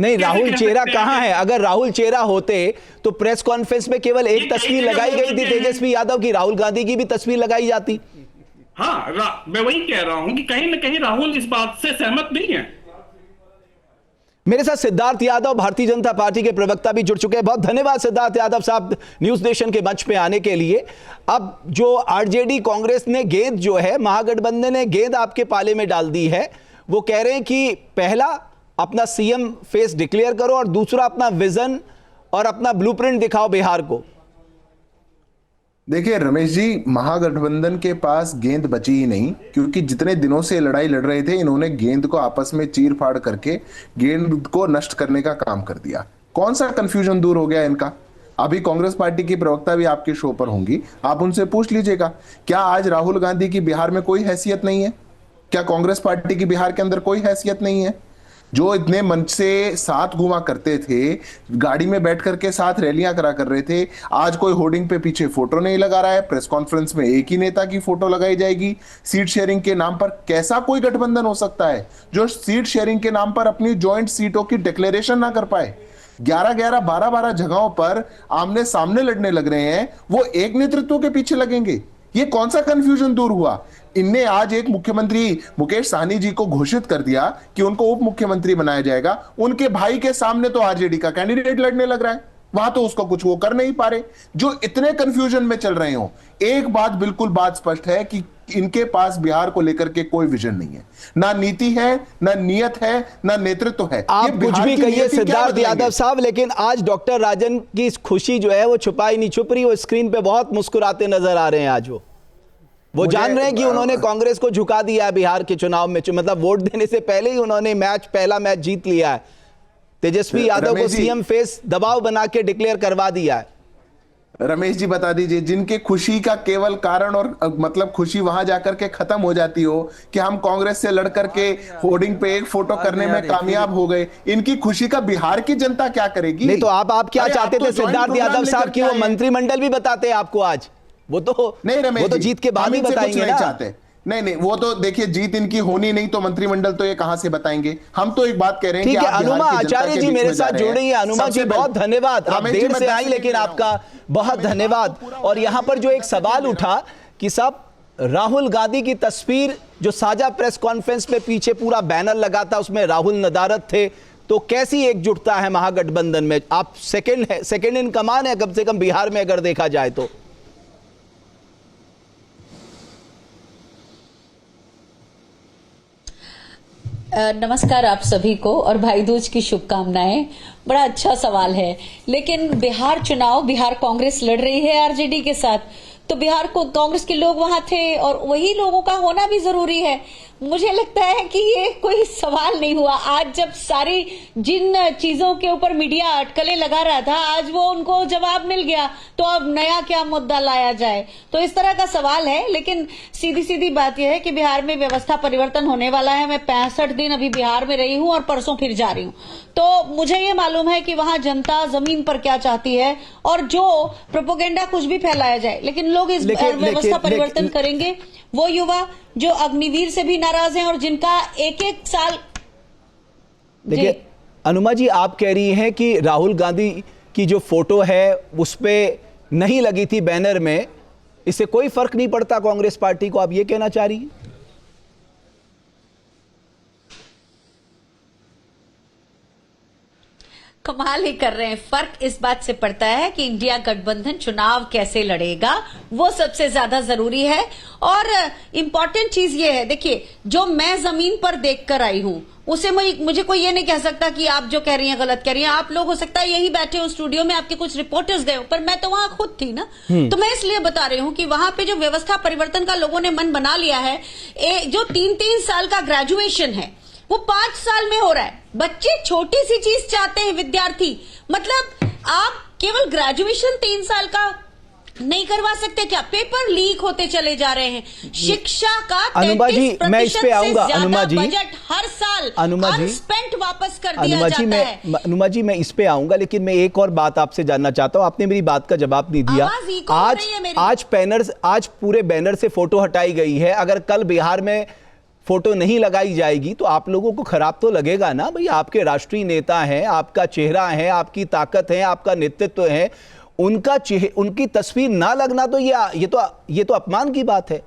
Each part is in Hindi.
नहीं, राहुल चेहरा कहाँ है? अगर राहुल चेहरा होते तो प्रेस कॉन्फ्रेंस में केवल एक तस्वीर लगाई गई थी तेजस्वी यादव की, राहुल गांधी की भी तस्वीर लगाई जाती। हाँ, मैं वही कह रहा हूं कि कहीं ना कहीं राहुल इस बात से सहमत नहीं है। मेरे साथ सिद्धार्थ यादव, भारतीय जनता पार्टी के प्रवक्ता भी जुड़ चुके हैं। बहुत धन्यवाद सिद्धार्थ यादव साहब न्यूज नेशन के मंच पे आने के लिए। अब जो आरजेडी कांग्रेस ने गेंद जो है, महागठबंधन ने गेंद आपके पाले में डाल दी है। वो कह रहे हैं कि पहला अपना सीएम फेस डिक्लेयर करो और दूसरा अपना विजन और अपना ब्लूप्रिंट दिखाओ बिहार को। देखिए रमेश जी, महागठबंधन के पास गेंद बची ही नहीं, क्योंकि जितने दिनों से लड़ाई लड़ रहे थे इन्होंने गेंद को आपस में चीर फाड़ करके गेंद को नष्ट करने का काम कर दिया। कौन सा कंफ्यूजन दूर हो गया इनका? अभी कांग्रेस पार्टी की प्रवक्ता भी आपके शो पर होंगी, आप उनसे पूछ लीजिएगा, क्या आज राहुल गांधी की बिहार में कोई हैसियत नहीं है? क्या कांग्रेस पार्टी की बिहार के अंदर कोई हैसियत नहीं है? जो इतने मंच से साथ घुमा करते थे, गाड़ी में बैठ करके साथ रैलियां करा कर रहे थे, आज कोई होर्डिंग पे पीछे फोटो नहीं लगा रहा है। प्रेस कॉन्फ्रेंस में एक ही नेता की फोटो लगाई जाएगी। सीट शेयरिंग के नाम पर कैसा कोई गठबंधन हो सकता है जो सीट शेयरिंग के नाम पर अपनी ज्वाइंट सीटों की डिक्लेरेशन ना कर पाए? 11-11, 12-12 जगहों पर आमने सामने लड़ने लग रहे हैं, वो एक नेतृत्व के पीछे लगेंगे। ये कौन सा कंफ्यूजन दूर हुआ? इनने आज एक मुख्यमंत्री मुकेश सहनी जी को घोषित कर दिया कि उनको उप मुख्यमंत्री बनाया जाएगा। उनके भाई के सामने तो आरजेडी का कैंडिडेट लड़ने लग रहा है, वहां तो उसको कुछ वो कर नहीं पा रहे। जो इतने कंफ्यूजन में चल रहे हो, एक बात बिल्कुल बात स्पष्ट है कि इनके पास बिहार को लेकर के कोई विजन नहीं है, ना नीति है, ना नियत है, ना नेतृत्व है। आप कुछ भी कहिए सिद्धार्थ यादव साहब, लेकिन आज डॉक्टर राजन की खुशी जो है वो छुपाई नहीं छुप रही। वो स्क्रीन पे बहुत मुस्कुराते नजर आ रहे हैं। आज वो जान रहे हैं कि उन्होंने कांग्रेस को झुका दिया है बिहार के चुनाव में, मतलब वोट देने से पहले ही उन्होंने पहला मैच जीत लिया है। तेजस्वी यादव को सीएम फेस दबाव बना के डिक्लेयर करवा दिया है। रमेश जी बता दीजिए, जिनके खुशी का केवल कारण और मतलब खुशी वहां जाकर के खत्म हो जाती हो कि हम कांग्रेस से लड़ करके होर्डिंग पे एक फोटो करने में कामयाब हो गए, इनकी खुशी का बिहार की जनता क्या करेगी? नहीं तो आप क्या चाहते थे सिद्धार्थ यादव साहब की वो मंत्रिमंडल भी बताते आपको आज? वो तो नहीं रमेश, वो तो जीत के बाद ही बताएंगे ना। चाहते नहीं, वो तो देखिए जीत इनकी होनी नहीं तो मंत्रिमंडल तो ये कहां से बताएंगे? हम तो एक बात कह रहे हैं। ठीक है, अनुमा आचार्य जी मेरे साथ जुड़ रही है। अनुमा जी बहुत धन्यवाद, आप देर से आई लेकिन आपका बहुत धन्यवाद। और यहां पर जो एक सवाल उठा कि साहब राहुल गांधी की तस्वीर जो साझा प्रेस कॉन्फ्रेंस में पीछे पूरा बैनर लगा था, उसमें राहुल नदारत थे, तो कैसी एकजुटता है महागठबंधन में? आप सेकेंड इन कमान है कम से कम बिहार में अगर देखा जाए तो। नमस्कार आप सभी को और भाई दूज की शुभकामनाएं। बड़ा अच्छा सवाल है, लेकिन बिहार चुनाव बिहार कांग्रेस लड़ रही है आरजेडी के साथ, तो बिहार को कांग्रेस के लोग वहां थे और वही लोगों का होना भी जरूरी है। मुझे लगता है कि ये कोई सवाल नहीं हुआ। आज जब सारी जिन चीजों के ऊपर मीडिया अटकलें लगा रहा था, आज वो उनको जवाब मिल गया, तो अब नया क्या मुद्दा लाया जाए? तो इस तरह का सवाल है। लेकिन सीधी सीधी बात यह है कि बिहार में व्यवस्था परिवर्तन होने वाला है। मैं 65 दिन अभी बिहार में रही हूं और परसों फिर जा रही हूं, तो मुझे ये मालूम है कि वहां जनता जमीन पर क्या चाहती है और जो प्रोपोगेंडा कुछ भी फैलाया जाए, लेकिन लोग इस व्यवस्था परिवर्तन करेंगे। वो युवा जो अग्निवीर से भी नाराज हैं और जिनका एक साल। देखिए अनुमा जी, आप कह रही हैं कि राहुल गांधी की जो फोटो है उस पे नहीं लगी थी बैनर में, इससे कोई फर्क नहीं पड़ता कांग्रेस पार्टी को, आप ये कहना चाह रही हैं? कमाल ही कर रहे हैं। फर्क इस बात से पड़ता है कि इंडिया गठबंधन चुनाव कैसे लड़ेगा, वो सबसे ज्यादा जरूरी है। और इंपॉर्टेंट चीज ये है, देखिए जो मैं जमीन पर देखकर आई हूं उसे मुझे कोई ये नहीं कह सकता कि आप जो कह रही हैं गलत कह रही हैं। आप लोग हो सकता है यही बैठे हो स्टूडियो में, आपके कुछ रिपोर्टर्स गए हो, पर मैं तो वहां खुद थी ना, तो मैं इसलिए बता रही हूं कि वहां पे जो व्यवस्था परिवर्तन का लोगों ने मन बना लिया है, जो 3-3 साल का ग्रेजुएशन है वो 5 साल में हो रहा है। बच्चे छोटी सी चीज चाहते हैं, विद्यार्थी, मतलब आप केवल ग्रेजुएशन 3 साल का नहीं करवा सकते क्या? पेपर लीक होते चले जा रहे हैं। शिक्षा का 33% से ज्यादा बजट हर साल अनस्पेंट वापस कर दिया जाता है। अनुमा जी मैं इस पे आऊंगा, लेकिन मैं एक और बात आपसे जानना चाहता हूं। आपने मेरी बात का जवाब नहीं दिया। आज पूरे बैनर से फोटो हटाई गई है। अगर कल बिहार में फोटो नहीं लगाई जाएगी तो आप लोगों को खराब तो लगेगा ना भाई। आपके राष्ट्रीय नेता हैं, आपका चेहरा है, आपकी ताकत है, आपका नेतृत्व है, उनकी तस्वीर ना लगना तो ये तो अपमान की बात है।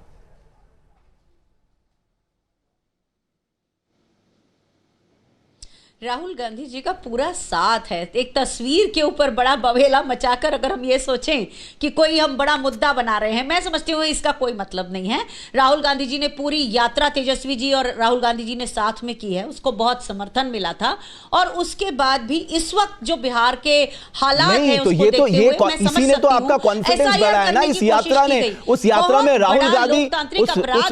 राहुल गांधी जी का पूरा साथ है। एक तस्वीर के ऊपर बड़ा बवेला मचाकर अगर हम ये सोचें कि कोई हम बड़ा मुद्दा बना रहे हैं, मैं समझती हूँ इसका कोई मतलब नहीं है। राहुल गांधी जी ने पूरी यात्रा तेजस्वी जी और राहुल गांधी जी ने साथ में की है, उसको बहुत समर्थन मिला था। और उसके बाद भी इस वक्त जो बिहार के हालात हैं तो ये तो ये इसी ने तो आपका कॉन्फिडेंस बढ़ाया ना इस यात्रा ने। उस यात्रा में राहुल गांधी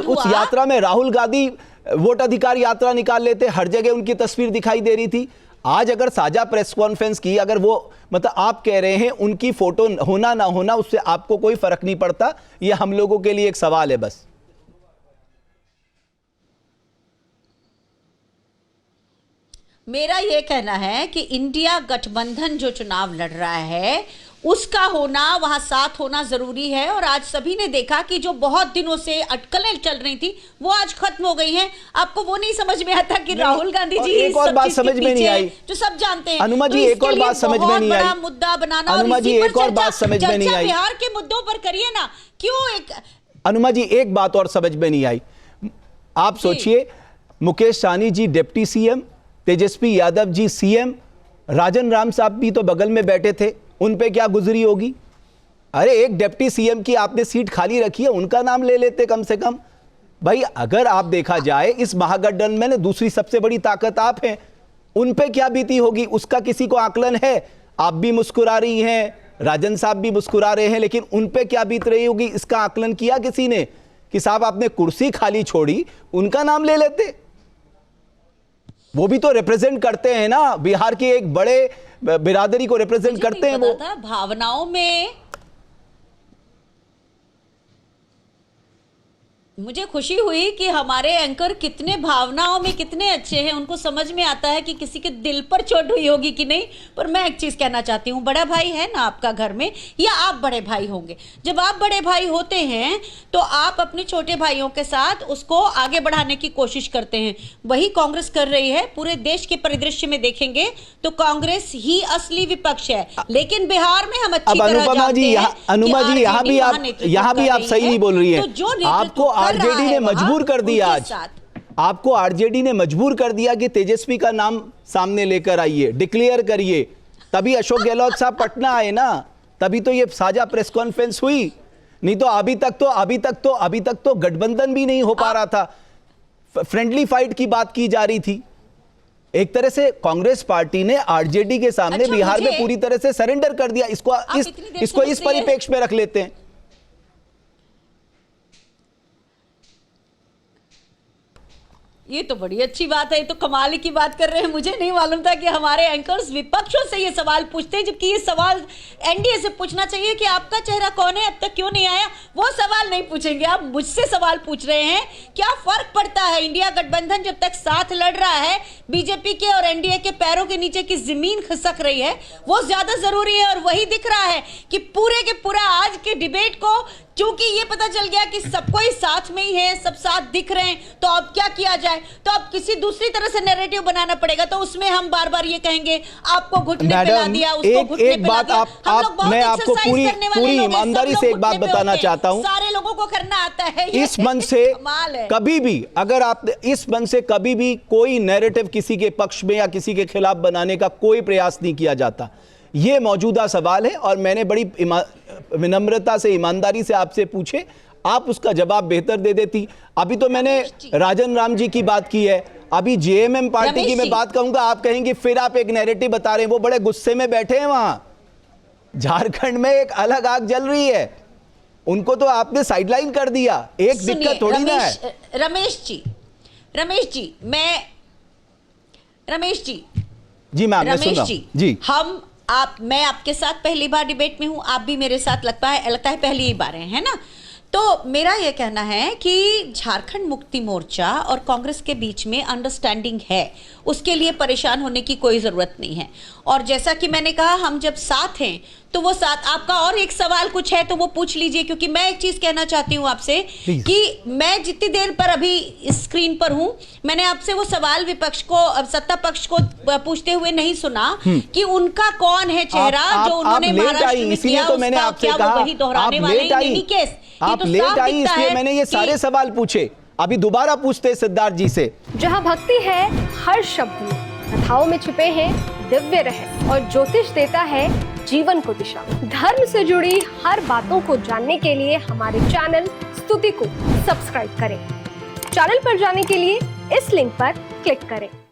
उस यात्रा में राहुल गांधी वोट अधिकार यात्रा निकाल लेते, हर जगह उनकी तस्वीर दिखाई दे रही थी। आज अगर साझा प्रेस कॉन्फ्रेंस की, अगर वो मतलब आप कह रहे हैं उनकी फोटो होना ना होना उससे आपको कोई फर्क नहीं पड़ता, ये हम लोगों के लिए एक सवाल है बस। मेरा ये कहना है कि इंडिया गठबंधन जो चुनाव लड़ रहा है उसका होना, वहां साथ होना जरूरी है। और आज सभी ने देखा कि जो बहुत दिनों से अटकलें चल रही थी वो आज खत्म हो गई हैं। आपको वो नहीं समझ में आता कि राहुल गांधी जी एक और बात समझ में नहीं आई, जो सब जानते हैं। अनुमा जी एक और बात समझ में नहीं आई, मुद्दा बनाना, अनुमा जी एक और बात समझ में नहीं आई, बिहार के मुद्दों पर करिए ना, क्यों एक अनुमा जी एक बात और समझ में नहीं आई। आप सोचिए, मुकेश सहनी जी deputy CM, Tejashwi Yadav ji CM, राजन राम साहब भी तो बगल में बैठे थे, उन पे क्या गुजरी होगी। अरे एक डिप्टी सीएम की आपने सीट खाली रखी है, उनका नाम ले लेते कम से कम भाई। अगर आप देखा जाए इस महागठबंधन में दूसरी सबसे बड़ी ताकत आप हैं, उन पे क्या बीती होगी उसका किसी को आकलन है। आप भी मुस्कुरा रही हैं, राजन साहब भी मुस्कुरा रहे हैं, लेकिन उन पे क्या बीत रही होगी इसका आकलन किया किसी ने कि साहब आपने कुर्सी खाली छोड़ी, उनका नाम ले लेते। वो भी तो रिप्रेजेंट करते हैं ना, बिहार की एक बड़े बिरादरी को रिप्रेजेंट करते हैं। वो भावनाओं में मुझे खुशी हुई कि हमारे एंकर कितने भावनाओं में कितने अच्छे हैं, उनको समझ में आता है कि किसी के दिल पर चोट हुई होगी कि नहीं। पर मैं एक चीज कहना चाहती हूँ, बड़ा भाई है ना आपका घर में, या आप बड़े भाई होंगे, जब आप बड़े भाई होते हैं तो आप अपने छोटे भाइयों के साथ उसको आगे बढ़ाने की कोशिश करते हैं। वही कांग्रेस कर रही है। पूरे देश के परिदृश्य में देखेंगे तो कांग्रेस ही असली विपक्ष है, लेकिन बिहार में हम अच्छी तरह जानते हैं कि अनुमा जी यहाँ भी आप सही नहीं बोल रही है। आपको आरजेडी ने मजबूर कर दिया, आज आपको आरजेडी ने मजबूर कर दिया कि तेजस्वी का नाम सामने लेकर आइए, डिक्लेयर करिए, तभी अशोक गहलोत साहब पटना आए ना, तभी तो ये साझा प्रेस कॉन्फ्रेंस हुई। नहीं तो अभी तक तो गठबंधन भी नहीं हो पा रहा था, फ्रेंडली फाइट की बात की जा रही थी। एक तरह से कांग्रेस पार्टी ने आरजेडी के सामने बिहार में पूरी तरह से सरेंडर कर दिया। इसको इस परिप्रेक्ष्य में रख लेते हैं। ये तो बड़ी अच्छी बात है, ये तो कमाल की बात कर रहे हैं। मुझे नहीं मालूम था कि हमारे एंकर्स विपक्षों से ये सवाल पूछते हैं, जबकि ये सवाल एनडीए से पूछना चाहिए कि आपका चेहरा कौन है, अब तक क्यों नहीं आया। वो सवाल नहीं पूछेंगे, आप मुझसे सवाल पूछ रहे हैं। क्या फर्क पड़ता है, इंडिया गठबंधन जब तक साथ लड़ रहा है, बीजेपी के और एनडीए के पैरों के नीचे की जमीन खिसक रही है, वो ज्यादा जरूरी है। और वही दिख रहा है कि पूरे के पूरा आज के डिबेट को, क्योंकि ये पता चल गया कि सबको ही साथ में ही है, सब साथ दिख रहे हैं, तो अब क्या किया जाए, तो अब किसी दूसरी तरह से नैरेटिव बनाना पड़ेगा। तो उसमें हम बार बार ये कहेंगे आपको घुटने पे ला दिया, उसको घुटने पे ला दिया। मैं आपको पूरी ईमानदारी से एक बात बताना चाहता हूं, सारे लोगों को करना आता है। इस मंच से कभी भी, अगर आप इस मंच से कभी भी कोई नैरेटिव किसी के पक्ष में या किसी के खिलाफ बनाने का कोई प्रयास नहीं किया जाता। ये मौजूदा सवाल है और मैंने बड़ी विनम्रता से, ईमानदारी से आपसे पूछे, आप उसका जवाब बेहतर दे देती। अभी तो मैंने राजन राम जी की बात की है, अभी जेएमएम पार्टी की मैं बात कहूंगा, आप कहेंगे फिर आप एक नैरेटिव बता रहे हैं। वो बड़े गुस्से में बैठे हैं वहां, झारखंड में एक अलग आग जल रही है, उनको तो आपने साइडलाइन कर दिया। एक दिक्कत थोड़ी ना है। रमेश जी जी मैम, मैं सुन रहा हूं जी। मैं आपके साथ पहली बार डिबेट में हूं, आप भी मेरे साथ लगता है पहली ही बार है ना। तो मेरा यह कहना है कि झारखंड मुक्ति मोर्चा और कांग्रेस के बीच में अंडरस्टैंडिंग है, उसके लिए परेशान होने की कोई जरूरत नहीं है। और जैसा कि मैंने कहा, हम जब साथ हैं तो वो साथ। आपका और एक सवाल कुछ है तो वो पूछ लीजिए, क्योंकि मैं एक चीज कहना चाहती हूं आपसे कि मैं जितनी देर पर अभी स्क्रीन पर हूं, मैंने आपसे वो सवाल विपक्ष को, सत्ता पक्ष को पूछते हुए नहीं सुना कि उनका कौन है चेहरा जो उन्होंने महाराष्ट्र में किया, तो मैंने आपसे क्या वो वही दोहराने वाले हैं? इन केस आप लेट आई, इसलिए मैंने ये सारे सवाल पूछे। अभी दोबारा पूछते सिद्धार्थ जी से। जहाँ भक्ति है हर शब्द में, कथाओं में छुपे हैं दिव्य रहस्य और ज्योतिष देता है जीवन को दिशा। धर्म से जुड़ी हर बातों को जानने के लिए हमारे चैनल स्तुति को सब्सक्राइब करें। चैनल पर जाने के लिए इस लिंक पर क्लिक करें।